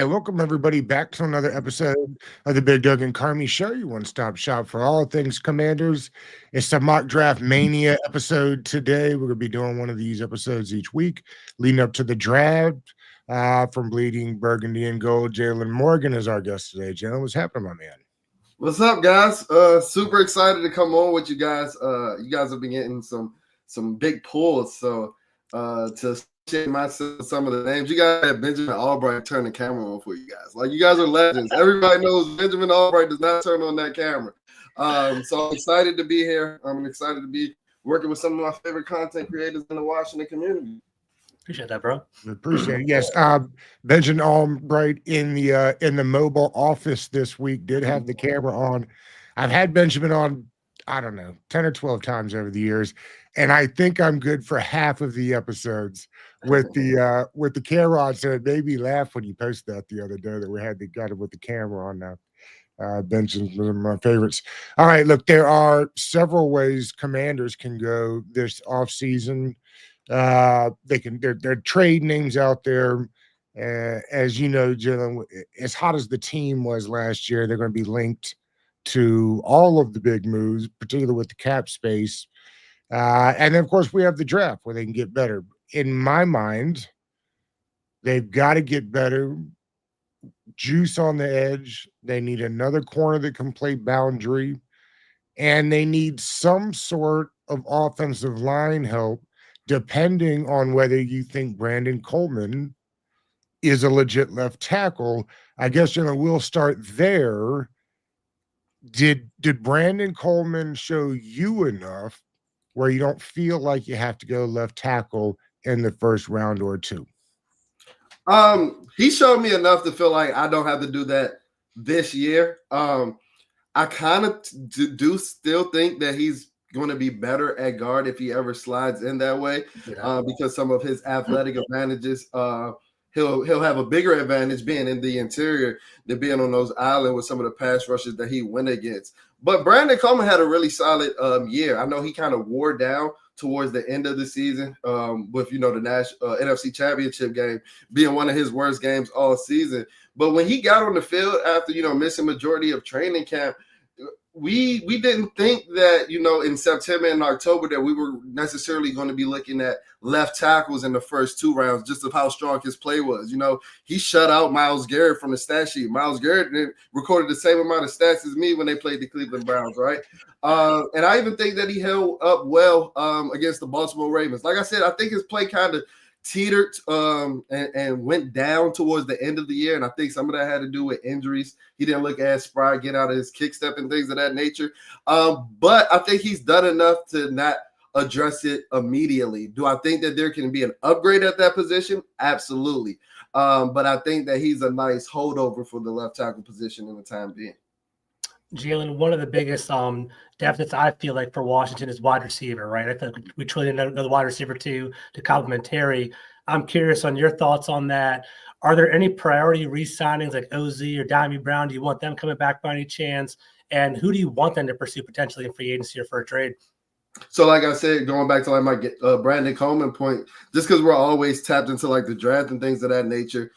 right, welcome everybody back to another episode of the Big Doug and Carmi Show, your one-stop shop for all things Commanders. It's the mock draft mania episode today. We're going to be doing one of these episodes each week, leading up to the draft. From Bleeding Burgundy and Gold, Jalen Morgan is our guest today. Jalen, what's happening, my man? What's up, guys? Super excited to come on with you guys. You guys have been getting some big pulls, so to share myself some of the names. You guys had Benjamin Albright turn the camera on for you guys. Like, you guys are legends. Everybody knows Benjamin Albright does not turn on that camera. So I'm excited to be here. I'm excited to be working with some of my favorite content creators in the Washington community. Appreciate that, bro. Appreciate it. Yes, Benjamin Albright in the mobile office this week did have the camera on. I've had Benjamin on, I don't know, 10 or 12 times over the years, and I think I'm good for half of the episodes with the camera on. So it made me laugh when you posted that the other day that we got it with the camera on now. Benjamin's one of my favorites. All right, look, there are several ways Commanders can go this offseason. There are trade names out there. As you know, Jalen, as hot as the team was last year, they're going to be linked to all of the big moves, particularly with the cap space. And then, of course, we have the draft where they can get better. In my mind, they've got to get better. Juice on the edge. They need another corner that can play boundary. And they need some sort of offensive line help, depending on whether you think Brandon Coleman is a legit left tackle. I guess, we'll start there. Did Brandon Coleman show you enough where you don't feel like you have to go left tackle in the first round or two? He showed me enough to feel like I don't have to do that this year. I kind of do still think that he's going to be better at guard if he ever slides in that way, because some of his athletic advantages, he'll have a bigger advantage being in the interior than being on those islands with some of the pass rushes that he went against. But Brandon Coleman had a really solid year. I know he kind of wore down towards the end of the season with, the NFC Championship game being one of his worst games all season. But when he got on the field after, missing majority of training camp, we didn't think that, in September and October that we were necessarily going to be looking at left tackles in the first two rounds, just of how strong his play was. He shut out Myles Garrett from the stat sheet. Myles Garrett recorded the same amount of stats as me when they played the Cleveland Browns, right? And I even think that he held up well against the Baltimore Ravens. Like I said, I think his play kind of teetered and went down towards the end of the year, and I think some of that had to do with injuries. He didn't look as spry, get out of his kick step and things of that nature. But I think he's done enough to not address it immediately. Do I think that there can be an upgrade at that position? Absolutely. But I think that he's a nice holdover for the left tackle position in the time being. Jalen, one of the biggest deficits I feel like for Washington is wide receiver, right? I think we truly need another wide receiver to complement Terry. I'm curious on your thoughts on that. Are there any priority re-signings like OZ or Diamie Brown? Do you want them coming back by any chance? And who do you want them to pursue potentially in free agency or for a trade? So, like I said, going back to like my Brandon Coleman point, just because we're always tapped into like the draft and things of that nature,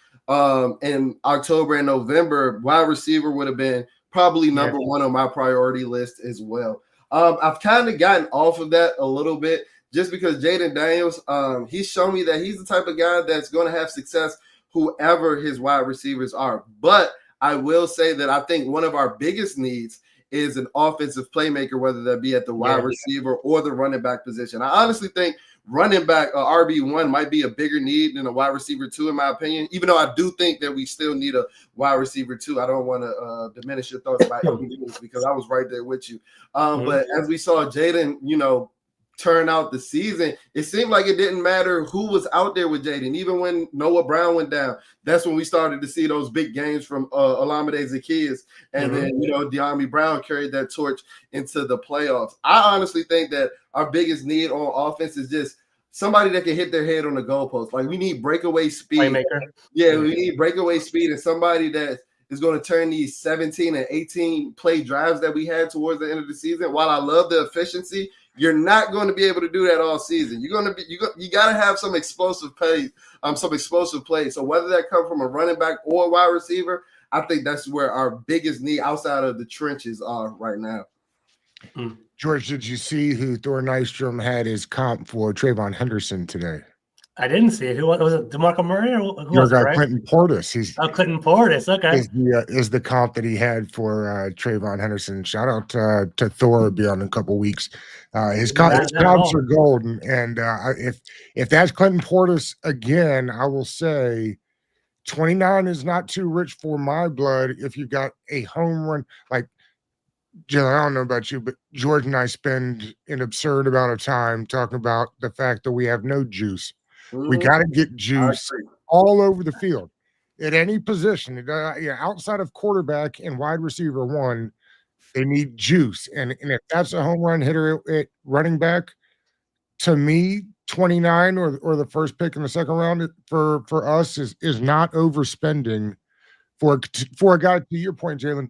in October and November, wide receiver would have been probably number one on my priority list as well. I've kind of gotten off of that a little bit just because Jaden Daniels, he's shown me that he's the type of guy that's going to have success whoever his wide receivers are. But I will say that I think one of our biggest needs is an offensive playmaker, whether that be at the wide receiver or the running back position. I honestly think running back RB1 might be a bigger need than a wide receiver 2, in my opinion, even though I do think that we still need a wide receiver 2. I don't want to diminish your thoughts by any means because I was right there with you. But as we saw Jaden, turn out the season, it seemed like it didn't matter who was out there with Jaden. Even when Noah Brown went down, that's when we started to see those big games from Olamide Zaccheaus. And then, Diamie Brown carried that torch into the playoffs. I honestly think that our biggest need on offense is just somebody that can hit their head on the goalpost. Like, we need breakaway speed. Playmaker. Yeah, we need breakaway speed and somebody that is going to turn these 17 and 18 play drives that we had towards the end of the season. While I love the efficiency, You're not going to be able to do that all season. You got to have some explosive plays, So whether that comes from a running back or a wide receiver, I think that's where our biggest need outside of the trenches are right now. George, did you see who Thor Nystrom had his comp for Trayvon Henderson today? I didn't see it. Who was it? DeMarco Murray or who Your was it, guy, right? Clinton Portis. Clinton Portis. Okay. Is the comp that he had for Trayvon Henderson. Shout out to Thor. Be on in a couple weeks. His comps are golden. And if that's Clinton Portis again, I will say 29 is not too rich for my blood. If you've got a home run, like Jalen, I don't know about you, but George and I spend an absurd amount of time talking about the fact that we have no juice. We got to get juice all over the field at any position. Outside of quarterback and wide receiver one, they need juice. And if that's a home run hitter at running back, to me, 29 or the first pick in the second round for us is not overspending for a guy, to your point, Jalen.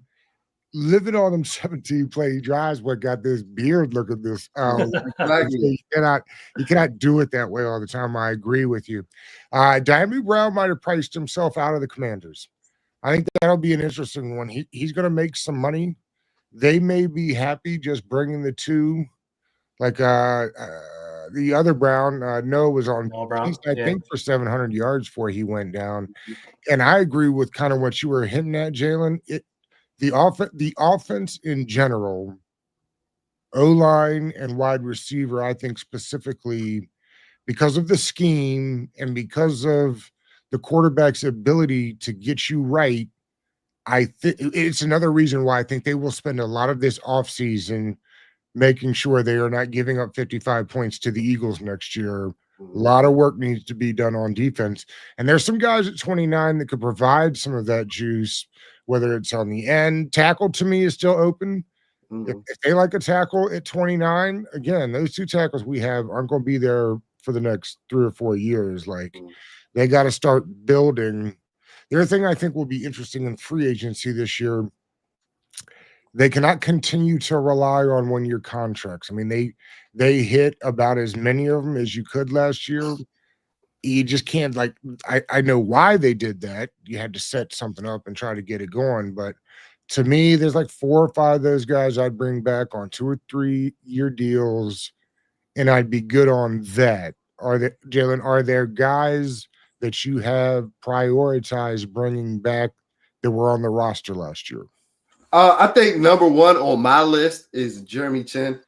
Living on them 17 play drives what got this beard look at this. Exactly. You cannot do it that way all the time. I agree with you. Diami Brown might have priced himself out of the Commanders. I think that'll be an interesting one. He's going to make some money. They may be happy just bringing the two, like the other Brown. Noah was on, I think, for 700 yards before he went down. And I agree with kind of what you were hinting at, Jalen. The offense in general, O-line and wide receiver, I think specifically because of the scheme and because of the quarterback's ability to get you right, I think it's another reason why I think they will spend a lot of this offseason making sure they are not giving up 55 points to the Eagles next year. A lot of work needs to be done on defense. And there's some guys at 29 that could provide some of that juice, whether it's on the end. Tackle to me is still open. If they like a tackle at 29, again, those two tackles we have aren't going to be there for the next 3 or 4 years. Like, they got to start building. The other thing I think will be interesting in free agency this year, they cannot continue to rely on one-year contracts. I mean, they hit about as many of them as you could last year. You just can't, like, I know why they did that. You had to set something up and try to get it going. But to me, there's like 4 or 5 of those guys I'd bring back on 2 or 3 year deals, and I'd be good on that. Jalen, are there guys that you have prioritized bringing back that were on the roster last year? I think number one on my list is Jeremy Chin.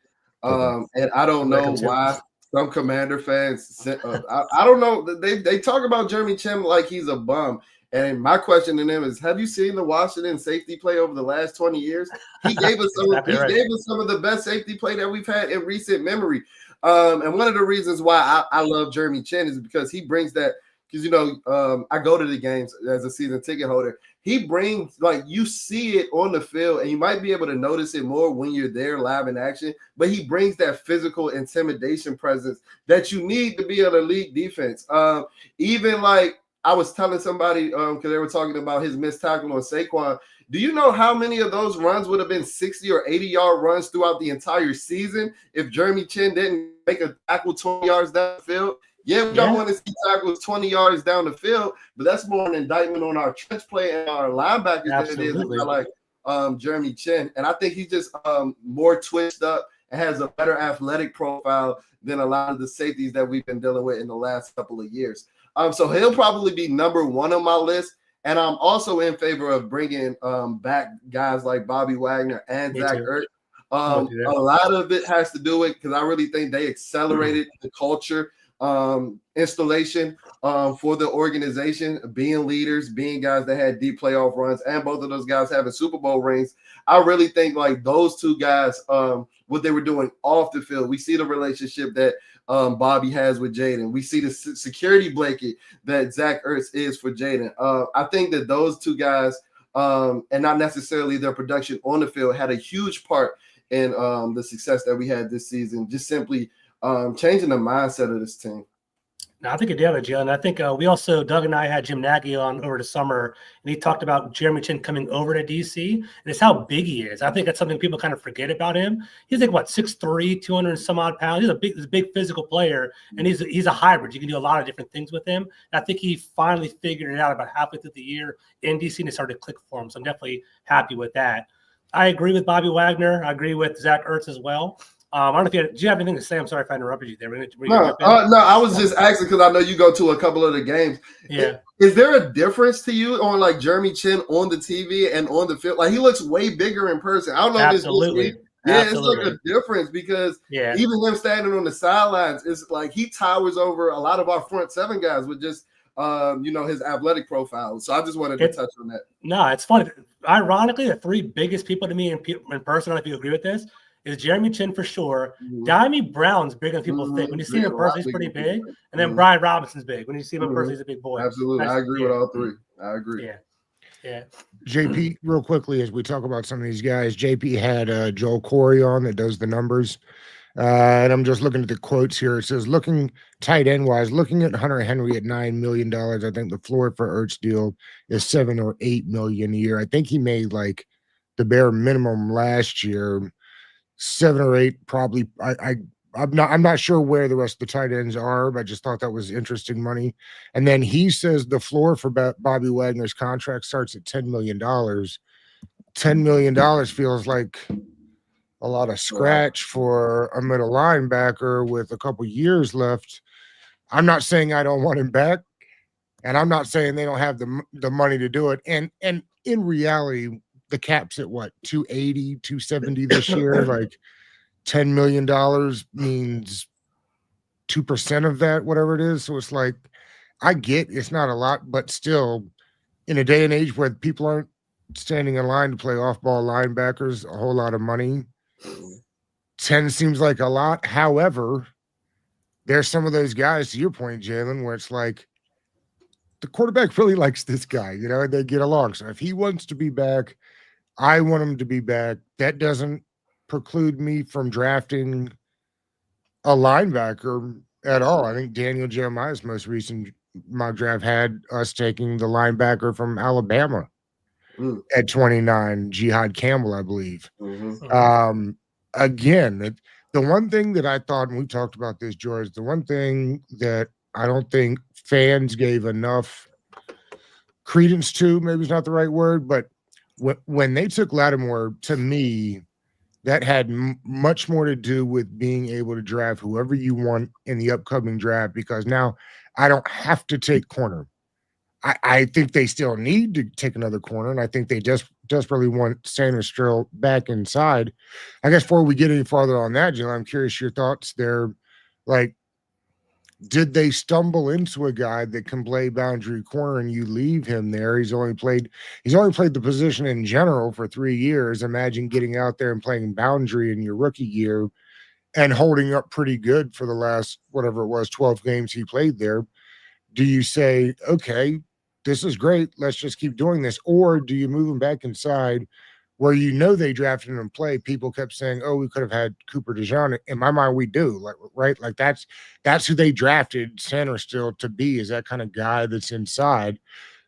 And I don't know why some Commander fans, I don't know. They talk about Jeremy Chin like he's a bum. And my question to them is, have you seen the Washington safety play over the last 20 years? He gave us some of the best safety play that we've had in recent memory. And one of the reasons why I love Jeremy Chin is because he brings that, because, I go to the games as a season ticket holder. He brings, like, you see it on the field, and you might be able to notice it more when you're there live in action, but he brings that physical intimidation presence that you need to be an elite defense. Even like I was telling somebody, because they were talking about his missed tackle on Saquon. Do you know how many of those runs would have been 60 or 80-yard runs throughout the entire season if Jeremy Chin didn't make a tackle 20 yards down the field? Yeah, we don't want to see tackles 20 yards down the field, but that's more an indictment on our trench play and our linebackers than it is like Jeremy Chin. And I think he's just more twitched up and has a better athletic profile than a lot of the safeties that we've been dealing with in the last couple of years. So he'll probably be number one on my list. And I'm also in favor of bringing back guys like Bobby Wagner and Zach Ertz. A lot of it has to do with, because I really think they accelerated the culture installation for the organization, being leaders, being guys that had deep playoff runs, and both of those guys having Super Bowl rings. I really think like those two guys, what they were doing off the field, we see the relationship that Bobby has with Jaden. We see the security blanket that Zach Ertz is for Jaden. I think that those two guys, and not necessarily their production on the field, had a huge part in the success that we had this season, just simply changing the mindset of this team. No, I think you did it, Jalen. I think we also, Doug and I had Jim Nagy on over the summer, and he talked about Jeremy Chin coming over to DC, and it's how big he is. I think that's something people kind of forget about him. He's like, what, 6'3", 200 and some odd pounds. He's a big physical player, and he's a hybrid. You can do a lot of different things with him. And I think he finally figured it out about halfway through the year in DC, and it started to click for him. So I'm definitely happy with that. I agree with Bobby Wagner. I agree with Zach Ertz as well. I don't know if do you have anything to say? I'm sorry if I interrupted you there. No, I was just asking because I know you go to a couple of the games. Yeah. Is there a difference to you on like Jeremy Chin on the TV and on the field? Like he looks way bigger in person. I don't know Absolutely. if it's it's like a difference because even him standing on the sidelines, it's like he towers over a lot of our front seven guys with just his athletic profile. So I just wanted to touch on that. No, it's funny. Ironically, the three biggest people to me in person, I don't know if you agree with this, is Jeremy Chin for sure. Dimey Brown's bigger than people think. When you see him in person, he's pretty big. And then Brian Robinson's big. When you see him in person, he's a big boy. Absolutely. I agree with all three. I agree. Yeah. JP, real quickly, as we talk about some of these guys, JP had Joel Corey on that does the numbers. And I'm just looking at the quotes here. It says, looking tight end wise, looking at Hunter Henry at $9 million, I think the floor for Ertz deal is $7 or $8 million a year. I think he made like the bare minimum last year. 7 or 8 probably. I'm not sure where the rest of the tight ends are, but I just thought that was interesting money. And then he says the floor for Bobby Wagner's contract starts at $10 million. $10 million feels like a lot of scratch for a middle linebacker with a couple years left. I'm not saying I don't want him back, and I'm not saying they don't have the money to do it. And in reality, the cap's at what, 280, 270 this year? Like $10 million means 2% of that, whatever it is. So it's like, I get it's not a lot, but still, in a day and age where people aren't standing in line to play off-ball linebackers, a whole lot of money. 10 seems like a lot. However, there's some of those guys, to your point, Jalen, where it's like the quarterback really likes this guy, and they get along. So if he wants to be back, I want him to be back. That doesn't preclude me from drafting a linebacker at all. I think Daniel Jeremiah's most recent mock draft had us taking the linebacker from Alabama at 29, Jihad Campbell, I believe. Again, the one thing that I thought, and we talked about this, George, the one thing that I don't think fans gave enough credence to, maybe it's not the right word, but when they took Lattimore, to me, that had much more to do with being able to draft whoever you want in the upcoming draft, because now I don't have to take corner. I think they still need to take another corner, and I think they just desperately want Sainristil back inside. I guess before we get any farther on that, Jill, I'm curious your thoughts there. Like, did they stumble into a guy that can play boundary corner and you leave him there? He's only played the position in general for 3 years. Imagine getting out there and playing boundary in your rookie year and holding up pretty good for the last, whatever it was, 12 games he played there. Do you say, okay, this is great, let's just keep doing this? Or do you move him back inside where they drafted him and play? People kept saying, oh, we could have had Cooper DeJean. In my mind, we do. Right? Like that's who they drafted Sainristil to be, is that kind of guy that's inside,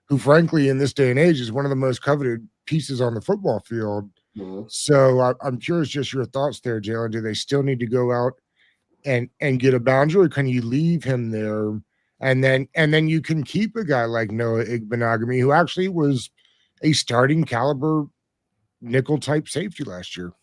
who frankly in this day and age is one of the most coveted pieces on the football field. So I'm curious just your thoughts there, Jalen. Do they still need to go out and get a boundary, or can you leave him there? And then you can keep a guy like Noah Igbenogany, who actually was a starting caliber nickel type safety last year.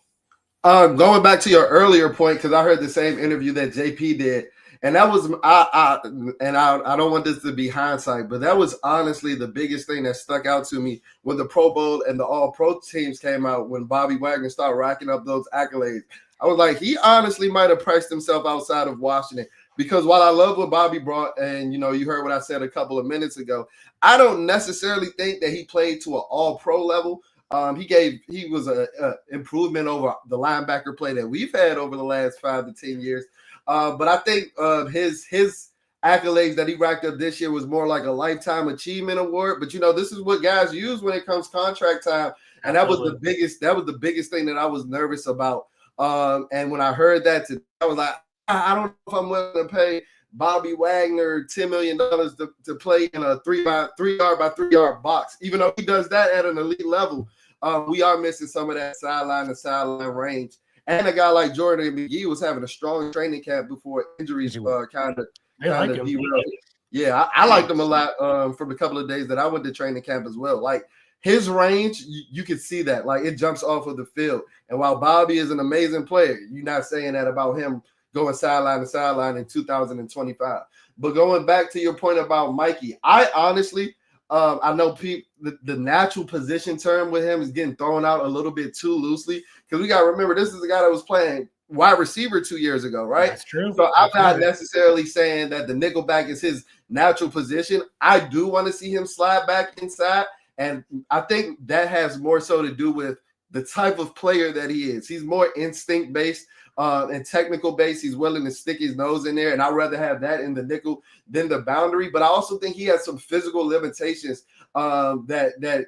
Going back to your earlier point, because I heard the same interview that JP did, and that was I don't want this to be hindsight, but that was honestly the biggest thing that stuck out to me when the Pro Bowl and the All Pro teams came out, when Bobby Wagner started racking up those accolades. I was like, he honestly might have priced himself outside of Washington. Because while I love what Bobby brought, and you heard what I said a couple of minutes ago, I don't necessarily think that he played to an all-pro level. He was a improvement over the linebacker play that we've had over the last 5 to 10 years. But I think his accolades that he racked up this year was more like a lifetime achievement award. But this is what guys use when it comes contract time, and that was the biggest thing that I was nervous about. And when I heard that, I was like, I don't know if I'm willing to pay Bobby Wagner $10 million to play in a 3-yard by 3-yard box. Even though he does that at an elite level, we are missing some of that sideline to sideline range. And a guy like Jordan McGee was having a strong training camp before injuries kind of derailed. Yeah, I liked him a lot from the couple of days that I went to training camp as well. Like his range, you can see that. Like it jumps off of the field. And while Bobby is an amazing player, you're not saying that about him going sideline to sideline in 2025. But going back to your point about Mikey, I honestly, I know the natural position term with him is getting thrown out a little bit too loosely because we got to remember this is a guy that was playing wide receiver 2 years ago, right? That's true. So I'm not necessarily saying that the nickelback is his natural position. I do want to see him slide back inside, and I think that has more so to do with the type of player that he is. He's more instinct-based and technical-based. He's willing to stick his nose in there, and I'd rather have that in the nickel than the boundary. But I also think he has some physical limitations that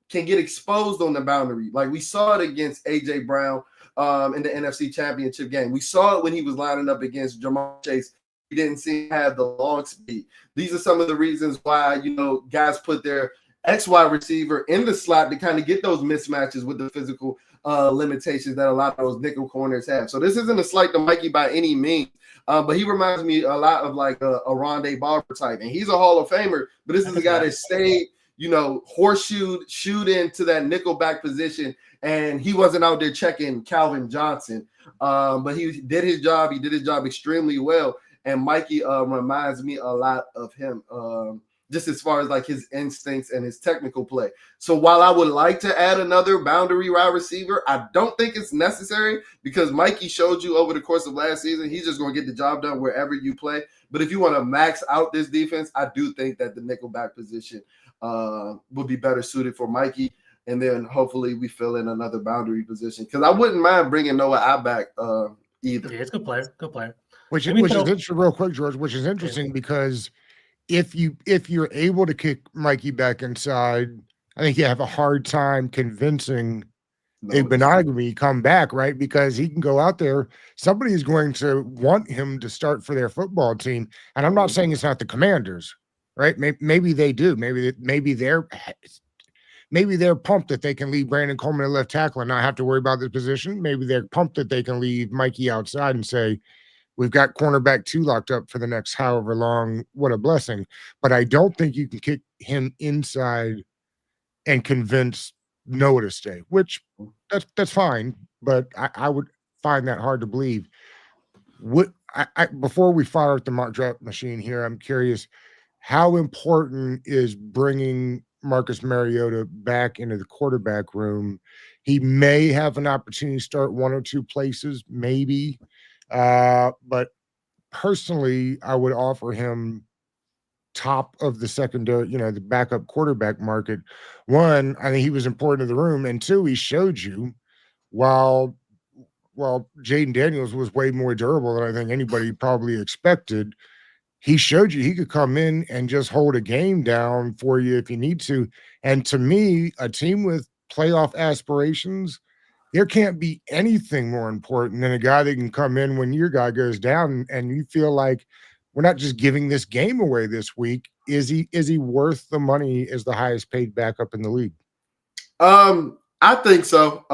can get exposed on the boundary. Like we saw it against A.J. Brown in the NFC Championship game. We saw it when he was lining up against Jamar Chase. He didn't seem to have the long speed. These are some of the reasons why, guys put their X-Y receiver in the slot to kind of get those mismatches with the physical limitations that a lot of those nickel corners have. So this isn't a slight to Mikey by any means, but he reminds me a lot of like a Rondé Barber type. And he's a Hall of Famer, but this is a guy that stayed, shoot into that nickel back position. And he wasn't out there checking Calvin Johnson, but he did his job. He did his job extremely well. And Mikey reminds me a lot of him, just as far as like his instincts and his technical play. So while I would like to add another boundary wide receiver, I don't think it's necessary because Mikey showed you over the course of last season, he's just going to get the job done wherever you play. But if you want to max out this defense, I do think that the nickelback position would be better suited for Mikey. And then hopefully we fill in another boundary position because I wouldn't mind bringing Noah I back either. Yeah, it's a good player. Good player. Which is interesting, real quick, George, which is interesting because if you're able to kick Mikey back inside, I think you have a hard time convincing a monogamy to come back, right? Because he can go out there. Somebody is going to want him to start for their football team. And I'm not saying it's not the Commanders, right? Maybe they do. Maybe they're pumped that they can leave Brandon Coleman at left tackle and not have to worry about this position. Maybe they're pumped that they can leave Mikey outside and say, we've got cornerback 2 locked up for the next however long. What a blessing. But I don't think you can kick him inside and convince Noah to stay, which that's fine. But I would find that hard to believe. Before we fire up the mock draft machine here, I'm curious, how important is bringing Marcus Mariota back into the quarterback room? He may have an opportunity to start 1 or 2 places, maybe. But personally, I would offer him top of the secondary, the backup quarterback market. 1, I think he was important to the room. And 2, he showed you while Jaden Daniels was way more durable than I think anybody probably expected, he showed you he could come in and just hold a game down for you if you need to. And to me, a team with playoff aspirations, there can't be anything more important than a guy that can come in when your guy goes down and you feel like we're not just giving this game away this week. Is he worth the money as the highest paid backup in the league? I think so.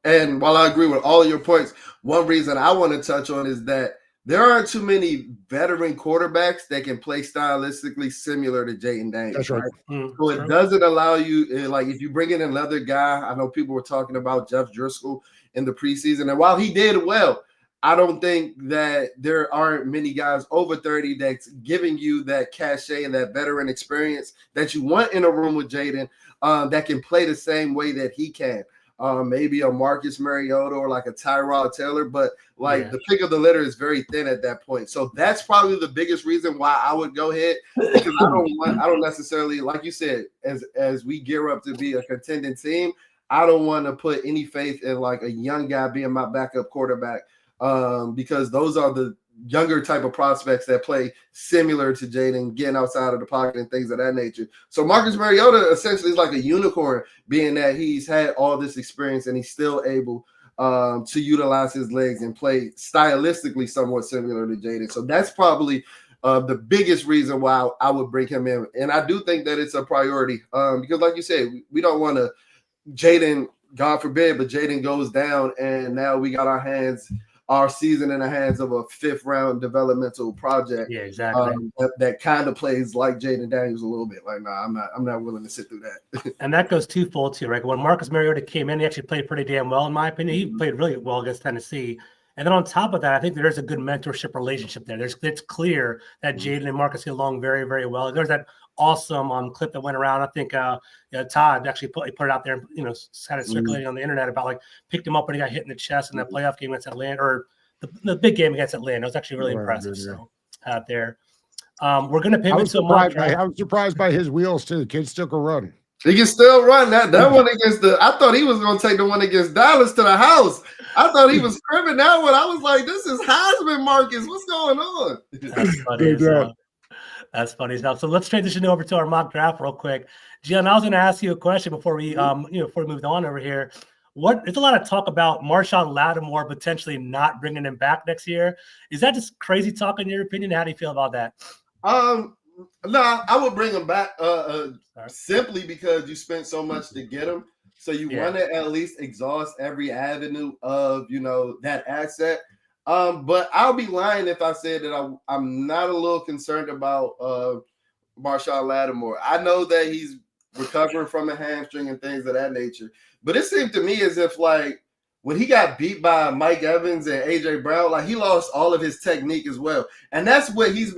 And while I agree with all of your points, one reason I want to touch on is that there aren't too many veteran quarterbacks that can play stylistically similar to Jaden Daniels. That's right. So it doesn't allow you, like if you bring in another guy, I know people were talking about Jeff Driscoll in the preseason, and while he did well, I don't think that there aren't many guys over 30 that's giving you that cachet and that veteran experience that you want in a room with Jaden that can play the same way that he can. Maybe a Marcus Mariota or like a Tyrod Taylor, but the pick of the litter is very thin at that point. So that's probably the biggest reason why I would go ahead, because I don't necessarily, like you said, as we gear up to be a contending team, I don't want to put any faith in like a young guy being my backup quarterback because those are the younger type of prospects that play similar to Jaden, getting outside of the pocket and things of that nature. So Marcus Mariota essentially is like a unicorn, being that he's had all this experience and he's still able to utilize his legs and play stylistically somewhat similar to Jaden. So that's probably the biggest reason why I would bring him in. And I do think that it's a priority because, like you said, we don't want to Jaden, God forbid, but Jaden goes down, and now we got our season in the hands of a 5th round developmental project. Yeah, exactly. That kind of plays like Jaden Daniels a little bit. Like, nah, I'm not willing to sit through that. And that goes twofold too, right? When Marcus Mariota came in, he actually played pretty damn well, in my opinion. He played really well against Tennessee. And then on top of that, I think there's a good mentorship relationship there. It's clear that Jaden and Marcus get along very, very well. There's that awesome clip that went around. I think Todd actually put it out there, had it circulating on the internet about like picked him up when he got hit in the chest in that playoff game against Atlanta, or the big game against Atlanta. It was actually really impressive. So out there, we're going to pivot to a mock draft. I was surprised by his wheels too. The kid still can run. He can still run that one against I thought he was going to take the one against Dallas to the house. I thought he was scrimming that one. I was like, this is Heisman Marcus. What's going on? That's funny. That's funny stuff. So let's transition over to our mock draft real quick. Jalen, I was going to ask you a question before we moved on over here. There's a lot of talk about Marshon Lattimore potentially not bringing him back next year. Is that just crazy talk in your opinion? How do you feel about that? No, I would bring him back simply because you spent so much to get him. So you want to at least exhaust every avenue of, that asset. But I'll be lying if I said that I'm not a little concerned about Marshon Lattimore. I know that he's recovering from a hamstring and things of that nature. But it seemed to me as if, like, when he got beat by Mike Evans and A.J. Brown, like, he lost all of his technique as well. And that's what he's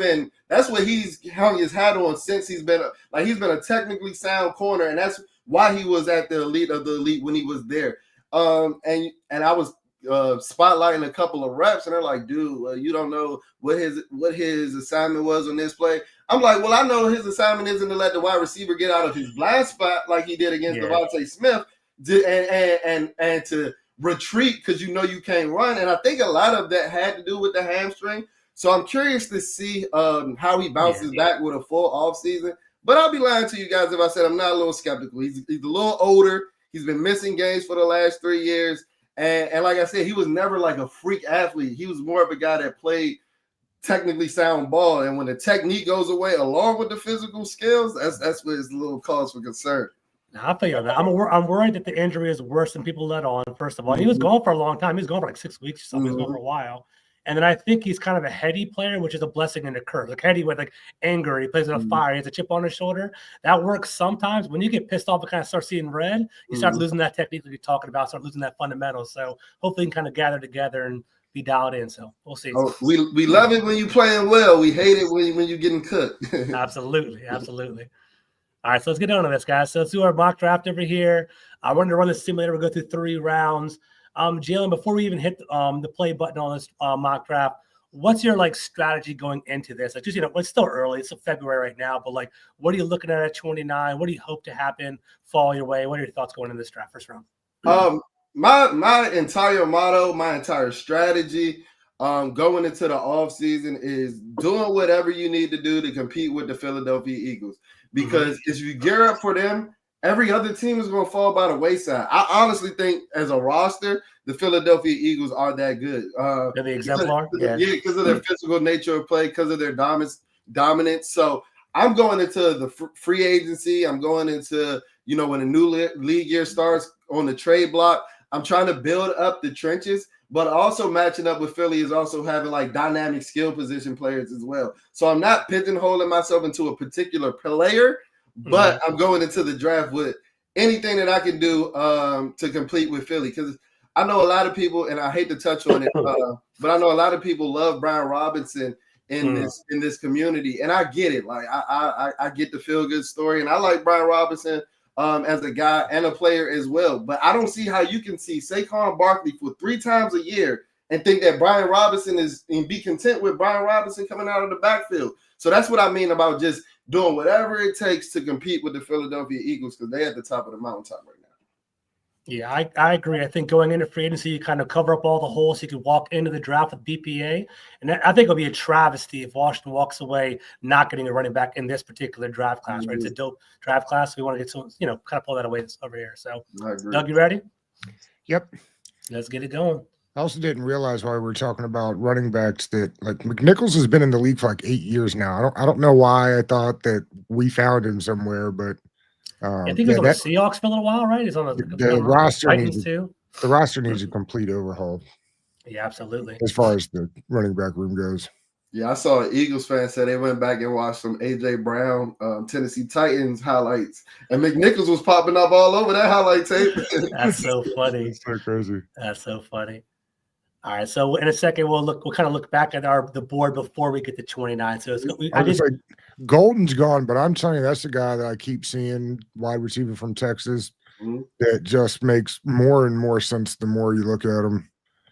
hung his hat on since he's been a technically sound corner. And that's why he was at the elite of the elite when he was there. And I was spotlighting a couple of reps, and they're like, dude, you don't know what his assignment was on this play. I'm like, well, I know his assignment isn't to let the wide receiver get out of his blind spot like he did against Devontae Smith and to retreat because you can't run. And I think a lot of that had to do with the hamstring. So I'm curious to see how he bounces back with a full offseason. But I'll be lying to you guys if I said I'm not a little skeptical. He's a little older. He's been missing games for the last 3 years. And like I said, he was never like a freak athlete. He was more of a guy that played technically sound ball. And when the technique goes away along with the physical skills, that's what is a little cause for concern. I feel that. I'm worried that the injury is worse than people let on, first of all. He was gone for a long time. He was gone for like 6 weeks or something. He was gone for a while. And then I think he's kind of a heady player, which is a blessing and a curse. Like heady with like anger. He plays with a fire. He has a chip on his shoulder. That works sometimes. When you get pissed off and kind of start seeing red, you start losing that technique that you're talking about, start losing that fundamental. So hopefully you can kind of gather together and be dialed in. So we'll see. Oh, we love it when you're playing well. We hate it when you're getting cooked. Absolutely. All right, so let's get on to this, guys. So let's do our mock draft over here. I wanted to run the simulator. We'll go through 3 rounds. Jalen, before we even hit the play button on this mock draft, what's your strategy going into this? Like, just it's still early. It's February right now, but what are you looking at 29? What do you hope to happen fall your way? What are your thoughts going into this draft first round? My entire motto, my entire strategy, going into the offseason is doing whatever you need to do to compete with the Philadelphia Eagles. Because if you gear up for them, every other team is going to fall by the wayside. I honestly think as a roster, the Philadelphia Eagles are that good. They're the exemplar? Because of their physical nature of play, because of their dominance. So I'm going into the free agency. I'm going into, when a new league year starts on the trade block. I'm trying to build up the trenches, but also matching up with Philly is also having dynamic skill position players as well. So I'm not pigeonholing myself into a particular player, but I'm going into the draft with anything that I can do to compete with Philly. Because I know a lot of people, and I hate to touch on it, but I know a lot of people love Brian Robinson in this community, and I get it. I get the feel good story, and I like Brian Robinson as a guy and a player as well. But I don't see how you can see Saquon Barkley for 3 times a year and think that Brian Robinson and be content with Brian Robinson coming out of the backfield. So that's what I mean about just doing whatever it takes to compete with the Philadelphia Eagles, because they're at the top of the mountaintop right now. Yeah, I agree. I think going into free agency, you kind of cover up all the holes so you can walk into the draft with BPA. And I think it'll be a travesty if Washington walks away not getting a running back in this particular draft class, right? It's a dope draft class. We want to get some, kind of pull that away over here. So, Doug, you ready? Yep. Let's get it going. I also didn't realize while we were talking about running backs that like McNichols has been in the league for like 8 years now. I don't know why I thought that we found him somewhere, but I think he was on the Seahawks for a little while, right? He's on the roster Titans needs too. The roster needs a complete overhaul. Yeah, absolutely. As far as the running back room goes. Yeah, I saw an Eagles fan say they went back and watched some A.J. Brown, Tennessee Titans highlights, and McNichols was popping up all over that highlight tape. That's so funny. That's so crazy. That's so funny. All right, so in a second we'll kind of look back at the board before we get to 29. So Golden's gone, but I'm telling you, that's the guy that I keep seeing, wide receiver from Texas, that just makes more and more sense the more you look at him.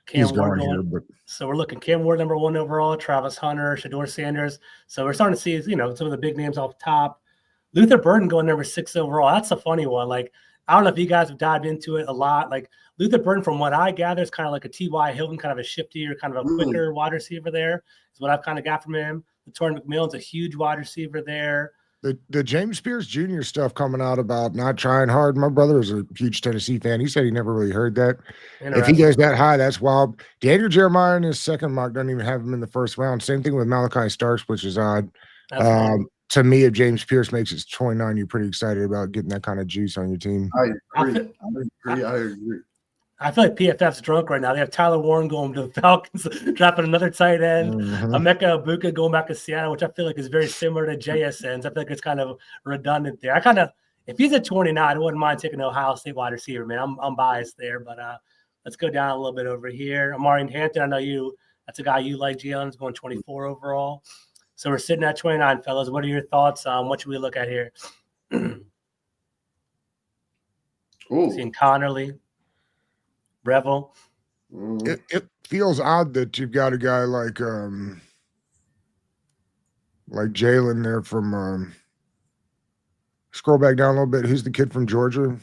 He's gone here, but so we're looking Cam Ward number 1 overall, Travis Hunter, Shador Sanders. So we're starting to see, some of the big names off the top. Luther Burden going number 6 overall. That's a funny one. Like, I don't know if you guys have dived into it a lot. Like Luther Burden, from what I gather, is kind of like a T.Y. Hilton, kind of a shiftier, kind of a quicker wide receiver there. Is what I've kind of got from him. Torrey McMillan's a huge wide receiver there. The James Pierce Jr. stuff coming out about not trying hard. My brother is a huge Tennessee fan. He said he never really heard that. If he goes that high, that's wild. Daniel Jeremiah in his second mock doesn't even have him in the first round. Same thing with Malachi Starks, which is odd. To me, if James Pierce makes it 29, you're pretty excited about getting that kind of juice on your team. I agree. I feel like PFF's drunk right now. They have Tyler Warren going to the Falcons, dropping another tight end. Emeka Ibuka going back to Seattle, which I feel like is very similar to JSN's. I feel like it's kind of redundant there. If he's at 29, I wouldn't mind taking an Ohio State wide receiver, man. I'm biased there, but let's go down a little bit over here. Amari Hampton, I know that's a guy you like, Jalen's going 24 overall. So we're sitting at 29, fellas. What are your thoughts? What should we look at here? Seeing Connerly. Revel. It feels odd that you've got a guy like Jalen there from scroll back down a little bit. Who's the kid from Georgia?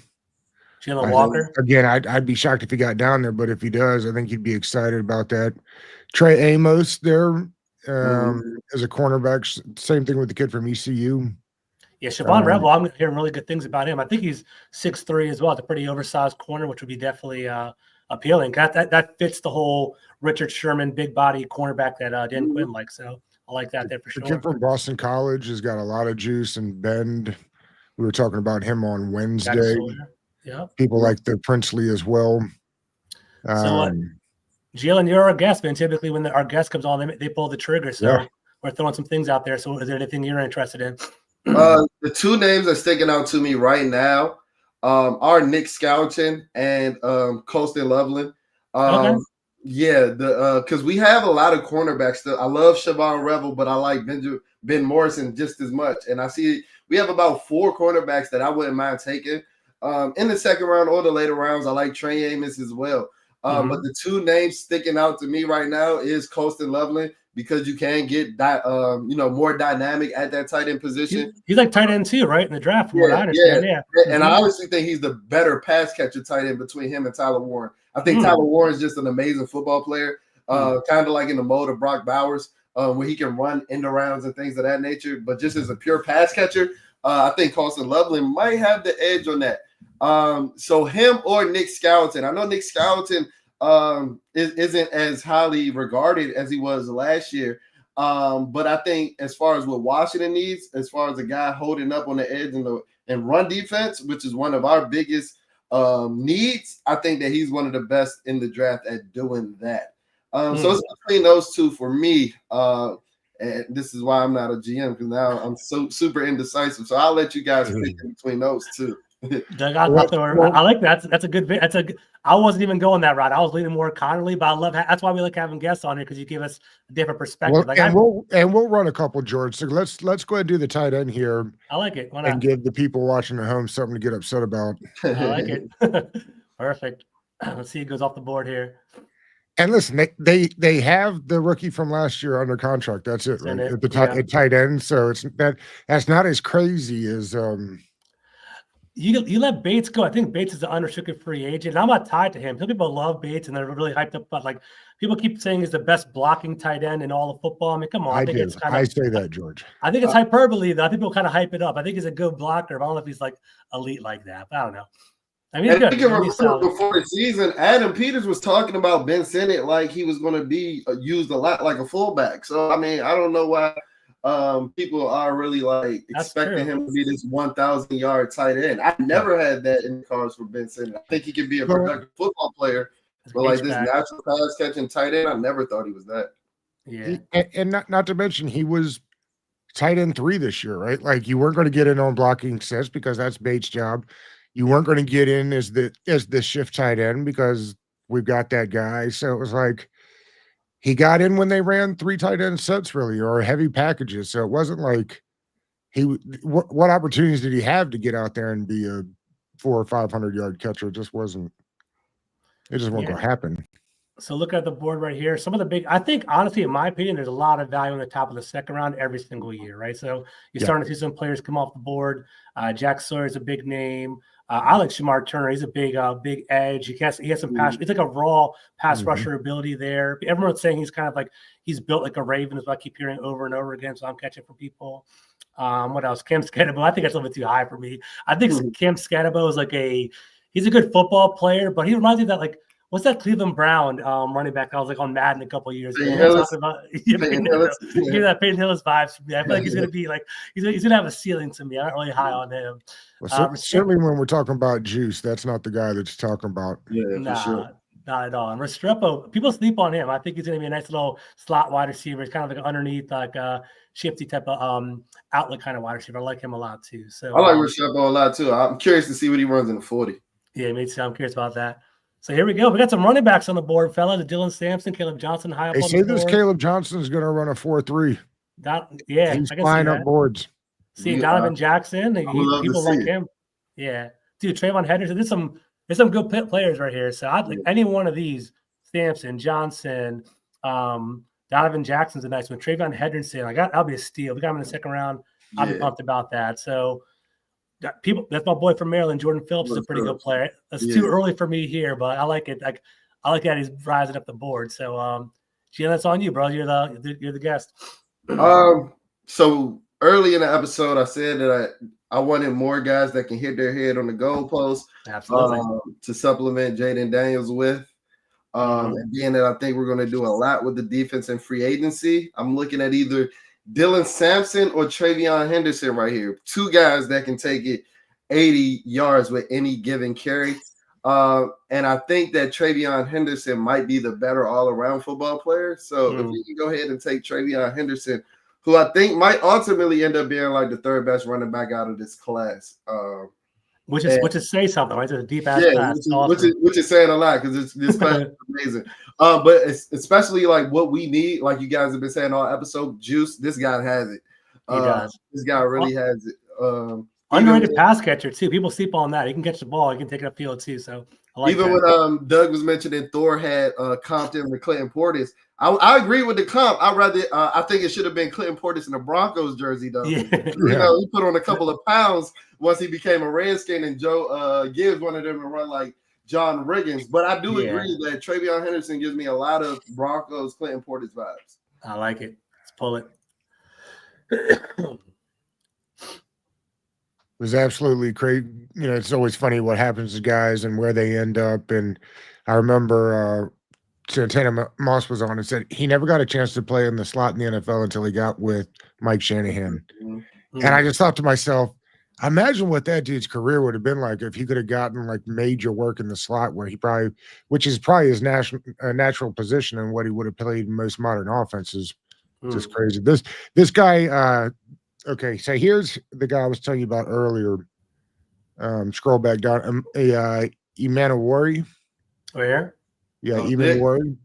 Jalen Walker. Again, I'd be shocked if he got down there, but if he does, I think you'd be excited about that. Trey Amos there as a cornerback. Same thing with the kid from ECU. Yeah, Siobhan Revel, I'm hearing really good things about him. I think he's 6'3" as well. It's a pretty oversized corner, which would be definitely appealing. That fits the whole Richard Sherman big body cornerback that Dan Quinn likes. So I like that there for sure. The kid from Boston College has got a lot of juice and bend. We were talking about him on Wednesday. Yeah, people like the Princely as well. Jalen, you're our guest, man. Typically, when our guest comes on, they pull the trigger. So we're throwing some things out there. So is there anything you're interested in? The two names that are sticking out to me right now are Nick Scouton and Colston Loveland. Because we have a lot of cornerbacks still. I love Siobhan Revel, but I like Ben Morrison just as much. And I see we have about 4 cornerbacks that I wouldn't mind taking in the second round or the later rounds. I like Trey Amos as well. But the two names sticking out to me right now is Colston Loveland, because you can get that, more dynamic at that tight end position. He's like tight end too, right? In the draft, from what I understand. Yeah. And I honestly think he's the better pass catcher tight end between him and Tyler Warren. I think Tyler Warren is just an amazing football player, kind of like in the mode of Brock Bowers, where he can run end arounds and things of that nature. But just as a pure pass catcher, I think Colston Loveland might have the edge on that. So him or Nick Scouton. I know Nick Scouton isn't as highly regarded as he was last year. But I think as far as what Washington needs, as far as a guy holding up on the edge and run defense, which is one of our biggest needs, I think that he's one of the best in the draft at doing that. So it's between those two for me. And this is why I'm not a GM, because now I'm so super indecisive. So I'll let you guys pick in between those two. Doug, I like that. That's a good. I wasn't even going that route. I was leaning more Connerly, but I love that's why we like having guests on here, because you give us a different perspective. We'll run a couple, George. So let's go ahead and do the tight end here. I like it. Why not? And give the people watching at home something to get upset about. I like it. Perfect. Let's see who goes off the board here. And listen, they have the rookie from last year under contract. That's it, right? At tight end. So that's not as crazy as You let Bates go. I think Bates is an unrestricted free agent. I'm not tied to him. Some people love Bates and they're really hyped up. But like people keep saying he's the best blocking tight end in all of football. I mean, come on. I say that, George. I think it's hyperbole, though. I think people kind of hype it up. I think he's a good blocker. But I don't know if he's like elite like that. But I don't know. I mean, he's good. You can He's remember solid. before the season, Adam Peters was talking about Ben Sinnott like he was going to be used a lot like a fullback. So I mean, I don't know why people are really like expecting him to be this 1,000-yard tight end. I never had that in the cards for Ben Sinnott. I think he could be a productive football player, but like this natural pass catching tight end, I never thought he was that. Yeah, and not to mention he was tight end 3 this year, right? Like you weren't going to get in on blocking sets because that's Bates' job. You weren't going to get in as the shift tight end because we've got that guy. So it was like he got in when they ran 3 tight end sets, really, or heavy packages. So it wasn't like what opportunities did he have to get out there and be a 400 or 500-yard catcher? It just wasn't going to happen. So look at the board right here. Some of the big, I think, honestly, in my opinion, there's a lot of value in the top of the second round every single year, right? So you're starting to see some players come off the board. Jack Sawyer is a big name. I like Shamar Turner. He's a big edge. He has some passion. He's like a raw pass rusher ability there. Everyone's saying he's kind of like he's built like a Raven, is what I keep hearing over and over again. So I'm catching from people. What else? Cam Scatabo. I think that's a little bit too high for me. I think Cam Scatabo is like he's a good football player, but he reminds me of that like. What's that Cleveland Brown running back? I was like on Madden a couple of years ago. Give that Peyton Hillis vibes from me. I feel like he's gonna be like he's gonna have a ceiling to me. I'm not really high on him. Well, certainly when we're talking about juice, that's not the guy that's talking about. Yeah, for sure. Not at all. And Restrepo, people sleep on him. I think he's gonna be a nice little slot wide receiver. He's kind of like underneath like shifty type of outlet kind of wide receiver. I like him a lot too. So I like Restrepo a lot too. I'm curious to see what he runs in the 40. Yeah, me too. I'm curious about that. So here we go. We got some running backs on the board, fella. Dylan Sampson, Caleb Johnson, high up on the board. This Caleb Johnson is going to run a 4.3. He's flying up boards. See Donovan Jackson. People like him. Yeah, dude. Trayvon Henderson. There's some good players right here. So I'd like any one of these. Sampson, Johnson, Donovan Jackson's a nice one. Trayvon Henderson. I'll be a steal. We got him in the second round. I'll be pumped about that. So. That's my boy from Maryland. Jordan Phillips is a pretty good player. That's too early for me here, but I like it. I like that he's rising up the board. So, Jalen, that's on you, bro. You're the guest. So early in the episode, I said that I wanted more guys that can hit their head on the goalpost. Absolutely. To supplement Jaden Daniels with. And being that I think we're going to do a lot with the defense and free agency, I'm looking at either Dylan Sampson or Travion Henderson right here. 2 guys that can take it 80 yards with any given carry. And I think that Travion Henderson might be the better all-around football player. So if we can go ahead and take Travion Henderson, who I think might ultimately end up being like the 3rd best running back out of this class. Which is say something, right? It's a deep ass class. Which is saying a lot because this class is amazing. But it's especially like what we need, like you guys have been saying all episode, juice. This guy has it. He does. This guy really has it. Underrated pass catcher too. People sleep on that. He can catch the ball. He can take it upfield too. So I like even when Doug was mentioning Thor had Compton with Clinton Portis. I agree with the comp. I think it should have been Clinton Portis in the Broncos jersey though. Yeah. He put on a couple of pounds once he became a Redskin, and Joe Gibbs wanted him to run like John Riggins. But I do agree that Travion Henderson gives me a lot of Broncos Clinton Portis vibes. I like it. Let's pull it. It was absolutely crazy. It's always funny what happens to guys and where they end up. And I remember Santana Moss was on and said he never got a chance to play in the slot in the NFL until he got with Mike Shanahan. And I just thought to myself, imagine what that dude's career would have been like if he could have gotten like major work in the slot where which is probably his natural position and what he would have played in most modern offenses. Just crazy. This guy, okay, so here's the guy I was telling you about earlier. Scroll back down. Imanawari. Where? Yeah, Imanawari.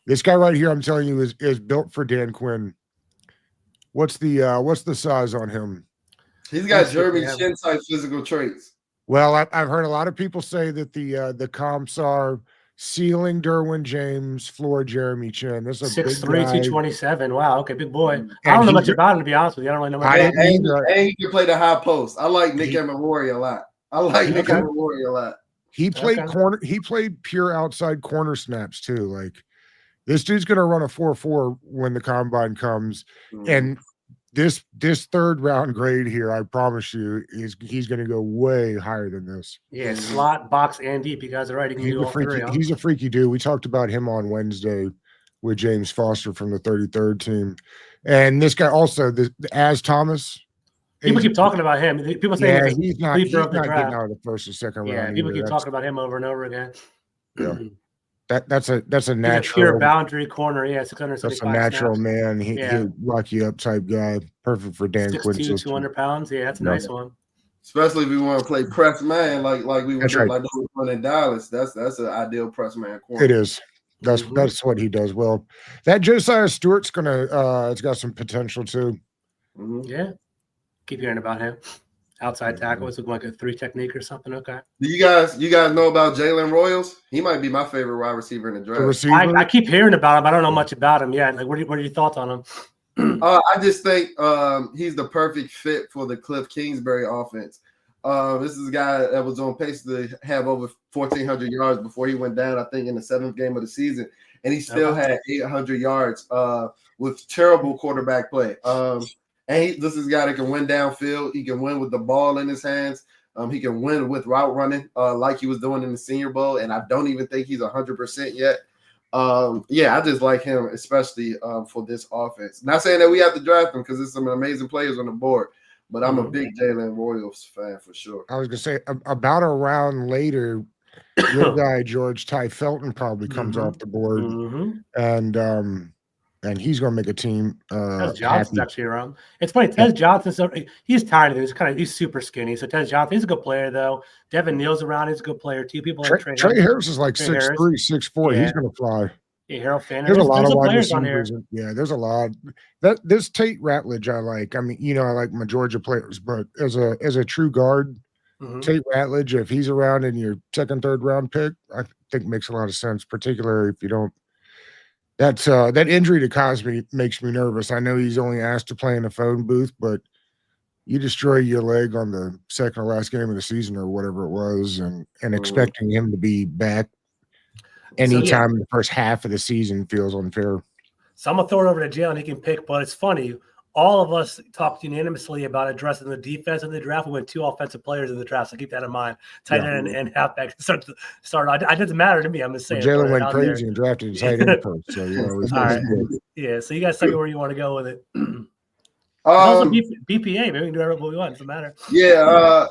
This guy right here, I'm telling you, is built for Dan Quinn. What's the size on him? He's got Jeremy Chin type physical traits. Well, I've heard a lot of people say that the comps are ceiling Derwin James, floor Jeremy Chin. This is a 6'3", 227. Wow, okay, big boy. I don't know much about him, to be honest with you. I don't really know much about him. And he can play the high post. I like Nick Emery a lot. He played corner. He played pure outside corner snaps too. Like this dude's gonna run a 4.4 when the combine comes. And this third round grade here, I promise you, he's going to go way higher than this. Yeah, slot, box, and deep. You guys are right. You can do all three. Huh? He's a freaky dude. We talked about him on Wednesday with James Foster from the 33rd team, and this guy also, as Thomas. People keep talking about him. People say he's not getting out of the first or second round. Yeah, people keep talking about him over and over again. Yeah. That's a natural, he's a pure boundary corner. Yeah, 675. That's a natural snaps. Man. He'll lock you up type guy. Perfect for Dan Quinn. 6'2", 200 pounds. Yeah, that's a nice one. Especially if we want to play press man, like we were doing, like we were in Dallas. That's an ideal press man corner. It is. That's what he does well. That Josiah Stewart's it's got some potential too. Yeah. Keep hearing about him. Outside tackle is like a 3 technique or something. Okay. Do you guys know about Jalen Royals? He might be my favorite wide receiver in the draft. I keep hearing about him. I don't know much about him yet. Like, what are your thoughts on him? I just think he's the perfect fit for the Cliff Kingsbury offense. This is a guy that was on pace to have over 1,400 yards before he went down, I think, in the 7th game of the season. And he still had 800 yards with terrible quarterback play. And this is a guy that can win downfield. He can win with the ball in his hands. He can win with route running like he was doing in the Senior Bowl. And I don't even think he's 100% yet. I just like him, especially for this offense. Not saying that we have to draft him because there's some amazing players on the board. But I'm a big Jalen Royals fan for sure. I was going to say, about a round later, your guy, George Ty Felton, probably comes off the board. And he's going to make a team. Tez Johnson's actually around. It's funny. Tez Johnson, he's tired of it. He's super skinny. So Tez Johnson, he's a good player, though. Devin Neal's around. He's a good player, too. People like Trey Harris is like 6'3", 6'4". Yeah. He's going to fly. Yeah, Harold Fanner. There's a lot of wide receivers. Yeah, there's a lot. This Tate Ratledge I like. I mean, I like my Georgia players, but as a true guard, Tate Ratledge, if he's around in your 2nd, 3rd round pick, I think makes a lot of sense, particularly if you don't. That injury to Cosby makes me nervous. I know he's only asked to play in a phone booth, but you destroy your leg on the 2nd or last game of the season or whatever it was, and expecting him to be back anytime in the first half of the season feels unfair. So I'm going to throw it over to Jalen. He can pick, but it's funny. All of us talked unanimously about addressing the defense in the draft. We went 2 offensive players in the draft, so keep that in mind. Tight end and halfback. Start. It doesn't matter to me. I'm just saying. Well, Jalen went crazy and drafted tight end first. So, all right. Yeah, so you guys tell me where you want to go with it. Also BPA. Maybe we can do whatever we want. It doesn't matter. Yeah,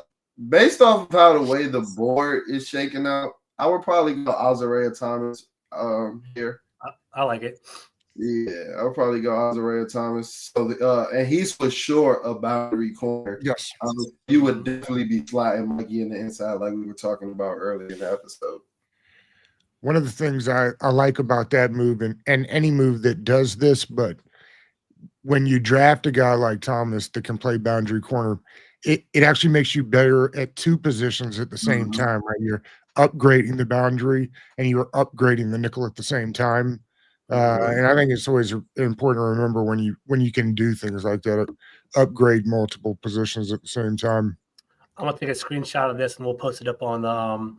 based off of how the way the board is shaking out, I would probably go Azariah Thomas here. I like it. Yeah, I'll probably go Azariah Thomas. So, and he's for sure a boundary corner. Yes. You would definitely be sliding Mikey in the inside like we were talking about earlier in the episode. One of the things I like about that move, and any move that does this, but when you draft a guy like Thomas that can play boundary corner, it actually makes you better at 2 positions at the same time, right? You're upgrading the boundary and you're upgrading the nickel at the same time. And I think it's always important to remember when you can do things like that, upgrade multiple positions at the same time. I'm gonna take a screenshot of this and we'll post it up on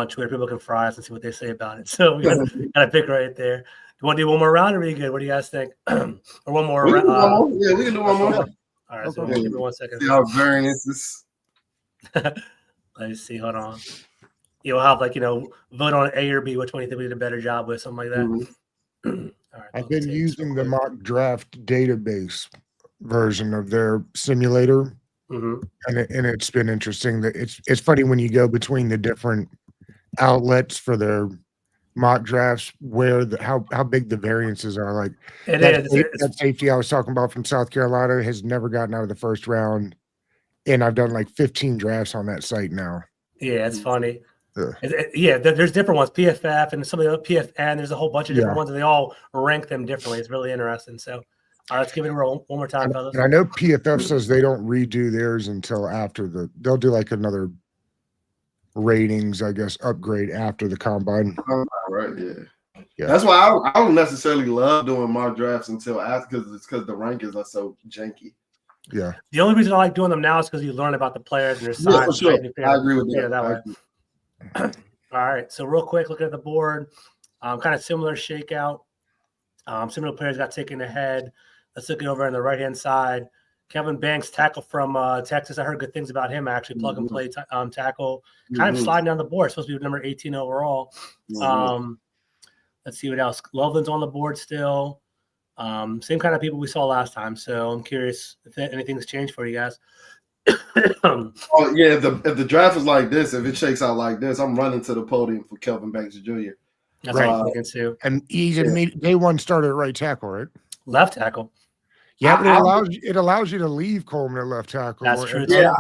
Twitter. People can fry us and see what they say about it. So we got a pick right there. Do you want to do one more round or are you good? What do you guys think? Or one more round? Yeah, we can do one more. All right, so give me 1 second. See how variance is. Let's see. Hold on. You'll have vote on A or B. Which one do you think we did a better job with? Something like that. All right, I've been using the mock draft database version of their simulator, and it's been interesting. That it's funny when you go between the different outlets for their mock drafts where how big the variances are. Like that safety I was talking about from South Carolina has never gotten out of the 1st round, and I've done like 15 drafts on that site now. Yeah, it's funny. Yeah, there's different ones, PFF and some of the other PFN. There's a whole bunch of different ones, and they all rank them differently. It's really interesting. So, all right, let's give it a roll one more time, fellas. And I know PFF says they don't redo theirs until after they'll do like another ratings, I guess, upgrade after the combine. Right, yeah. That's why I don't necessarily love doing mock drafts until after because the rankings are so janky. Yeah. The only reason I like doing them now is because you learn about the players and their size. Yeah, for sure. I agree with that. Yeah, that way. All right, so real quick, looking at the board, kind of similar shakeout. Similar players got taken ahead. Let's look it over on the right-hand side. Kevin Banks, tackle from Texas. I heard good things about him, actually. Plug and play tackle. Kind of sliding down the board. Supposed to be number 18 overall. Let's see what else. Loveland's on the board still. Same kind of people we saw last time. So I'm curious if anything's changed for you guys. Oh yeah, if the draft is like this, if it shakes out like this, I'm running to the podium for Kelvin Banks Jr. That's right. I'm thinking too. And he's day one started at right tackle, right? Left tackle. Yeah, but it allows you to leave Coleman at left tackle. That's true. Yeah,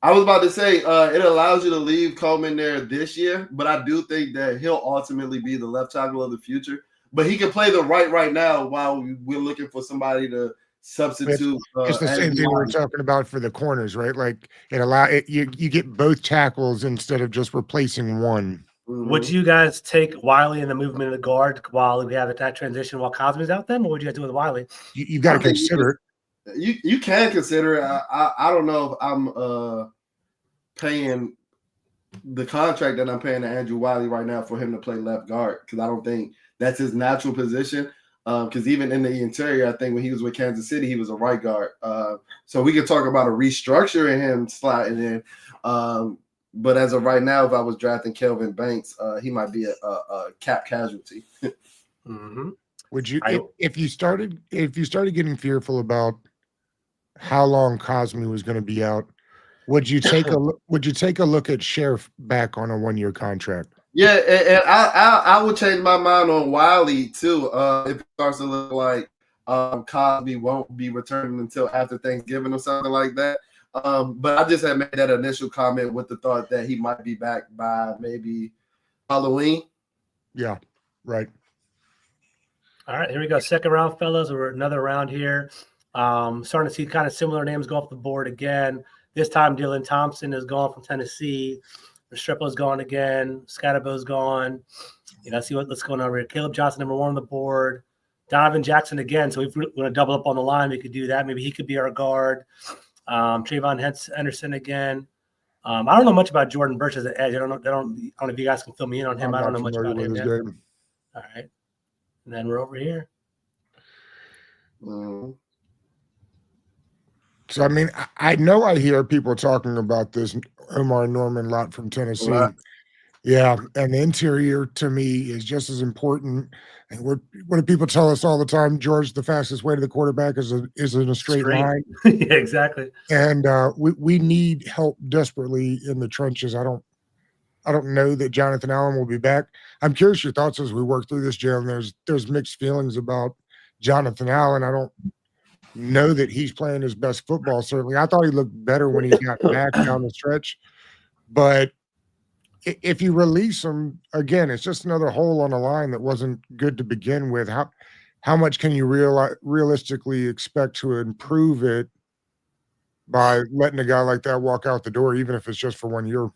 I was about to say it allows you to leave Coleman there this year, but I do think that he'll ultimately be the left tackle of the future. But he can play the right now while we're looking for somebody to substitute. It's the same thing we're talking about for the corners, right? Like you get both tackles instead of just replacing one. Would you guys take Wiley in the movement of the guard while we have that transition while Cosme's out then? What would you guys do with Wiley? You've got to consider it. You can consider it. I don't know if I'm paying the contract that I'm paying to Andrew Wiley right now for him to play left guard, because I don't think that's his natural position. Because even in the interior, I think when he was with Kansas City, he was a right guard. So we could talk about a restructuring him sliding in. But as of right now, if I was drafting Kelvin Banks, he might be a cap casualty. Would you, if you started getting fearful about how long Cosme was going to be out, would you take a look at Sheriff back on a 1-year contract? Yeah, and I would change my mind on Wiley too. If it starts to look like Cosme won't be returning until after Thanksgiving or something like that. But I just had made that initial comment with the thought that he might be back by maybe Halloween. Yeah, right. All right, here we go. Second round, fellas. We're another round here. Starting to see kind of similar names go off the board again. This time, Dylan Thompson is gone from Tennessee. Restrepo's gone again. Scadabo's gone. Let's see what's going on over here. Caleb Johnson, number 1 on the board. Donovan Jackson again. So if we want to double up on the line, we could do that. Maybe he could be our guard. Trayvon Henderson again. I don't know much about Jordan Burch as an edge. I don't know if you guys can fill me in on him. I don't know much about him yet. All right. And then we're over here. So, I mean, I know I hear people talking about this Omar Norman lot from Tennessee. Right. Yeah, and the interior to me is just as important. And what do people tell us all the time? George, the fastest way to the quarterback is in a straight line. Yeah, exactly. And we need help desperately in the trenches. I don't know that Jonathan Allen will be back. I'm curious your thoughts as we work through this, Jalen. There's mixed feelings about Jonathan Allen. I don't know that he's playing his best football. Certainly, I thought he looked better when he got back down the stretch. But if you release him again, it's just another hole on the line that wasn't good to begin with. How much can you realistically expect to improve it by letting a guy like that walk out the door, even if it's just for 1 year?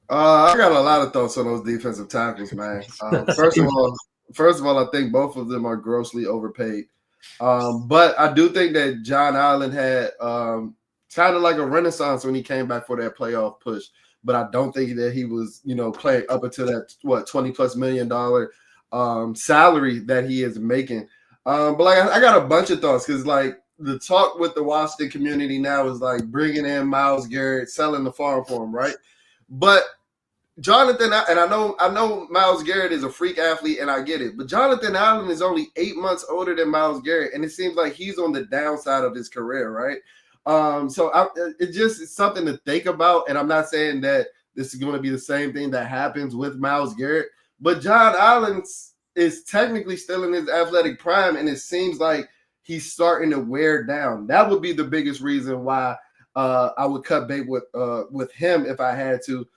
I got a lot of thoughts on those defensive tackles, man. First of all, I think both of them are grossly overpaid. But I do think that John Allen had kind of like a renaissance when he came back for that playoff push. But I don't think that he was, playing up until that $20+ million salary that he is making. But like I got a bunch of thoughts, because like the talk with the Washington community now is like bringing in Myles Garrett, selling the farm for him, right? But Jonathan, and I know Myles Garrett is a freak athlete, and I get it. But Jonathan Allen is only 8 months older than Myles Garrett, and it seems like he's on the downside of his career, right? It just is something to think about. And I'm not saying that this is going to be the same thing that happens with Myles Garrett, but John Allen is technically still in his athletic prime, and it seems like he's starting to wear down. That would be the biggest reason why I would cut bait with him if I had to.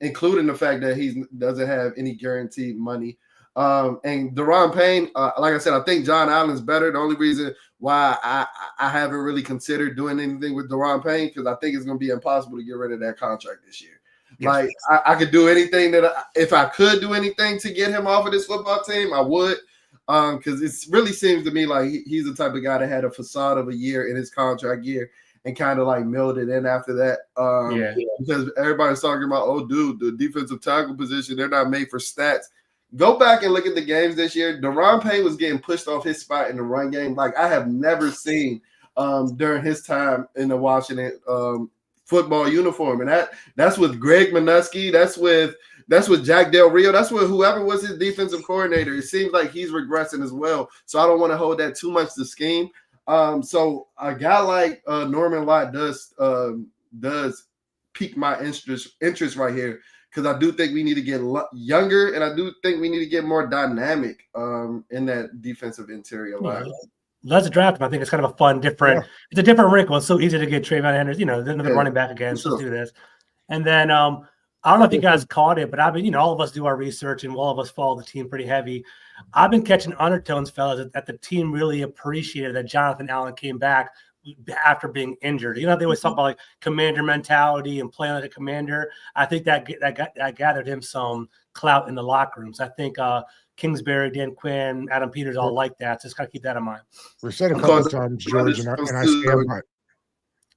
Including the fact that he doesn't have any guaranteed money. And Daron Payne, like I said, I think John Allen's better. The only reason why I haven't really considered doing anything with Daron Payne, because I think it's going to be impossible to get rid of that contract this year. Yes. Like, I could do anything if I could do anything to get him off of this football team, I would. Because it really seems to me like he's the type of guy that had a facade of a year in his contract year and kind of like milled it in after that. Because everybody's talking about, oh, dude, the defensive tackle position, they're not made for stats. Go back and look at the games this year. Daron Payne was getting pushed off his spot in the run game. Like, I have never seen during his time in the Washington football uniform. And that's with Greg Minuski. That's with Jack Del Rio. That's with whoever was his defensive coordinator. It seems like he's regressing as well. So I don't want to hold that too much to scheme. So a guy like Norman Lott does pique my interest right here, because I do think we need to get younger, and I do think we need to get more dynamic in that defensive interior line. Let's draft him. I think it's kind of a fun, different. Yeah. It's a different wrinkle. It's so easy to get Trayvon Henderson. Another running back again. So let's do this. And then I don't know if you guys caught it, but I've been, all of us do our research and all of us follow the team pretty heavy. I've been catching undertones, fellas, that the team really appreciated that Jonathan Allen came back after being injured. They always talk about like commander mentality and playing like a commander. I think that gathered him some clout in the locker rooms. I think Kingsbury, Dan Quinn, Adam Peters all like that. So just got to keep that in mind. We've said a couple of times, George, and I stand by.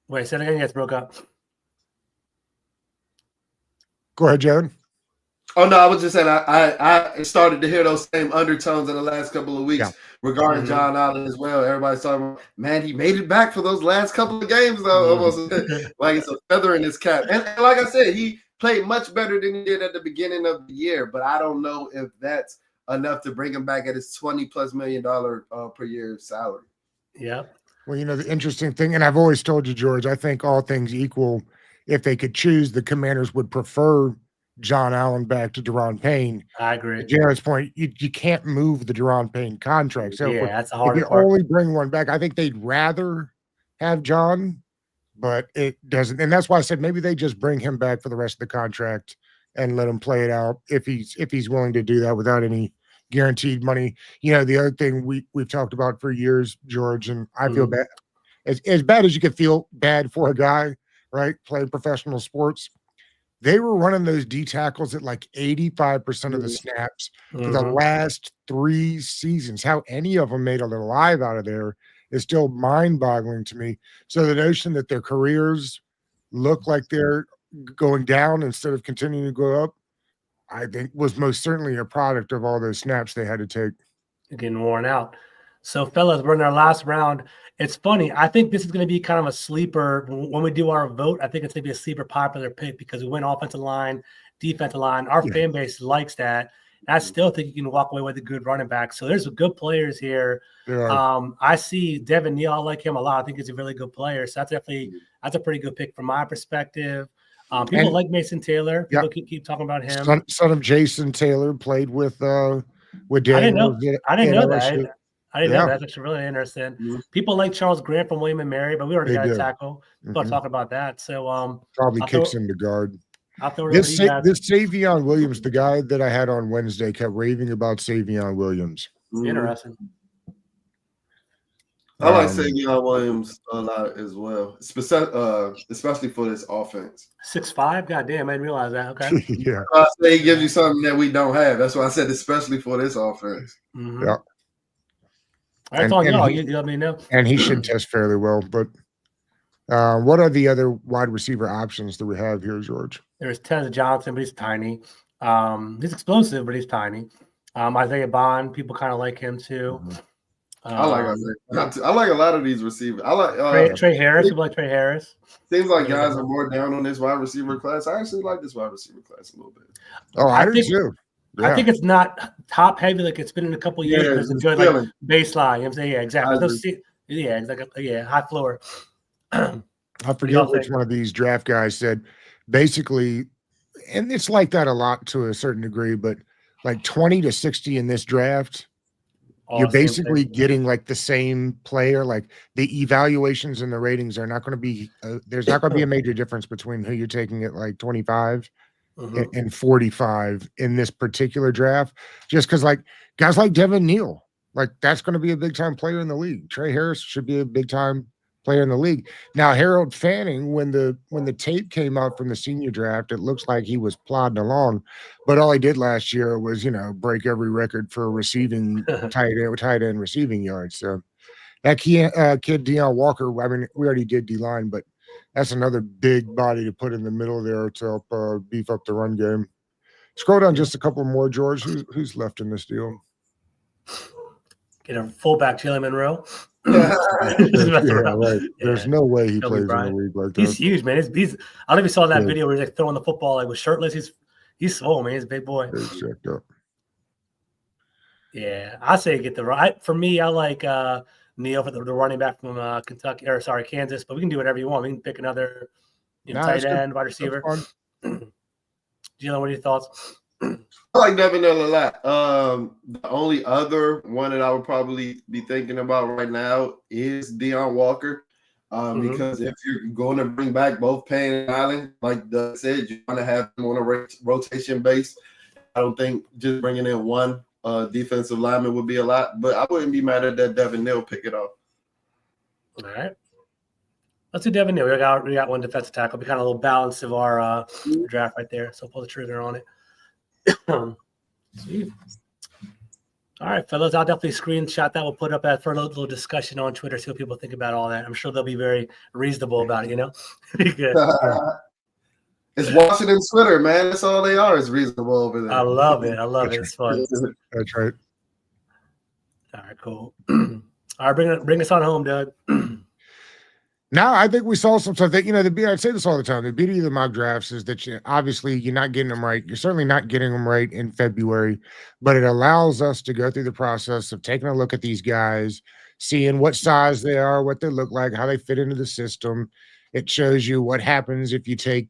Wait, say it again. Yes, broke up. Go ahead, Jared. Oh, no, I was just saying I started to hear those same undertones in the last couple of weeks regarding John Allen as well. Everybody's talking about, man, he made it back for those last couple of games, though. Almost like it's a feather in his cap. And like I said, he played much better than he did at the beginning of the year, but I don't know if that's enough to bring him back at his $20+ million per year salary. Yeah. Well, the interesting thing, and I've always told you, George, I think all things equal, if they could choose, the Commanders would prefer John Allen back to Daron Payne. I agree. To Jared's point, you can't move the Daron Payne contract. So that's a hard part. If you only bring one back, I think they'd rather have John, but it doesn't. And that's why I said maybe they just bring him back for the rest of the contract and let him play it out if he's willing to do that without any guaranteed money. The other thing we've talked about for years, George, and I feel bad, as bad as you could feel bad for a guy, right, playing professional sports. They were running those D tackles at like 85% of the snaps for the last 3 seasons. How any of them made it alive out of there is still mind-boggling to me. So the notion that their careers look like they're going down instead of continuing to go up, I think was most certainly a product of all those snaps they had to take. Getting worn out. So, fellas, we're in our last round. It's funny. I think this is going to be kind of a sleeper. When we do our vote, I think it's going to be a sleeper popular pick because we went offensive line, defensive line. Our fan base likes that. And I still think you can walk away with a good running back. So there's some good players here. I see Devin Neal. I like him a lot. I think he's a really good player. So that's a pretty good pick from my perspective. People like Mason Taylor. People keep talking about him. Son of Jason Taylor, played with Daniel. I didn't know that. I didn't know that. That's actually really interesting. People like Charles Grant from William and Mary, but we already got a tackle. People are talking about that. So probably kicks him to guard. This Savion Williams, the guy that I had on Wednesday, kept raving about Savion Williams. Interesting. I like Savion Williams a lot as well, especially for this offense. 6'5", goddamn, I didn't realize that. Okay. Yeah. I say he gives you something that we don't have. That's why I said especially for this offense. Yeah. That's on y'all. You let me know. And he should test fairly well. But what are the other wide receiver options that we have here, George? There's Tez Johnson, but he's tiny. He's explosive, but he's tiny. Isaiah Bond, people kind of like him too. I like Isaiah. I like a lot of these receivers. I like Trey Harris. People like Trey Harris. Seems like guys are more down on this wide receiver class. I actually like this wide receiver class a little bit. Oh, I do too. Yeah. I think it's not top heavy like it's been in a couple of years. It's good, like baseline. You know what I'm saying? Yeah, exactly. High floor. I forget which one of these draft guys said basically, and it's like that a lot to a certain degree, but like 20 to 60 in this draft, you're basically getting like the same player. Like the evaluations and the ratings are not going to be, there's not going to be a major difference between who you're taking at like 25 and 45 in this particular draft, just because like guys like Devin Neal, like that's going to be a big time player in the league. Trey Harris should be a big time player in the league. Now, Harold Fanning, when the tape came out from the senior draft, it looks like he was plodding along, but all he did last year was, break every record for receiving tight end receiving yards. So that kid Deion Walker, I mean, we already did D-line, but that's another big body to put in the middle there to help beef up the run game. Scroll down just a couple more, George. Who's left in this deal? get a fullback, Jalen Monroe. Yeah, right. There's no way he Kobe plays Bryant. in the league like that. He's huge, man. He's I don't know if you saw that Yeah. video where he's like throwing the football like with shirtless. He's swole, man. He's a big boy. He's checked up. Yeah, I say get the right. For me, I like Neal for the running back from Kansas. But we can do whatever you want. We can pick another tight end, wide receiver. Jalen, what are your thoughts? I like Devin Hill a lot. The only other one that I would probably be thinking about right now is Deion Walker. Because if you're going to bring back both Payne and Allen, like Doug said, you want to have them on a rotation base. I don't think just bringing in one defensive lineman would be a lot, but I wouldn't be mad at that Devin Hill pick it off. All right. Let's do Devin Hill. We got one defensive tackle. We kind of a little balance of our draft right there. So pull the trigger on it. Sweet. All right, fellas. I'll definitely screenshot that. We'll put up that for a little discussion on Twitter. See what people think about all that. I'm sure they'll be very reasonable about it. Be good. It's Washington's Twitter, man. That's all they are. Is reasonable over there. I love it. It's fun. That's right. All right, cool. All right, bring us on home, Doug. Now, I think we saw some. So I think, I say this all the time. The beauty of the mock drafts is that obviously you're not getting them right. You're certainly not getting them right in February, but it allows us to go through the process of taking a look at these guys, seeing what size they are, what they look like, how they fit into the system. It shows you what happens if you take,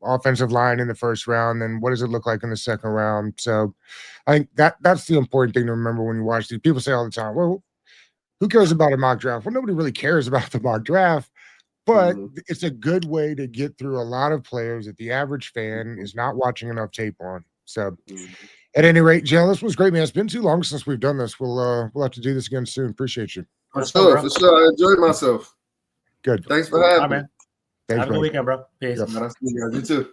offensive line in the first round, and what does it look like in the second round. So I think that's the important thing to remember when you watch these. People say all the time, well, who cares about a mock draft? Well, nobody really cares about the mock draft, but it's a good way to get through a lot of players that the average fan is not watching enough tape on. So at any rate, Jalen, this was great, man. It's been too long since we've done this. We'll have to do this again soon. Appreciate you. For sure. I enjoyed myself. Good. Thanks for having me. Man. Have a good weekend, bro. Peace. You too.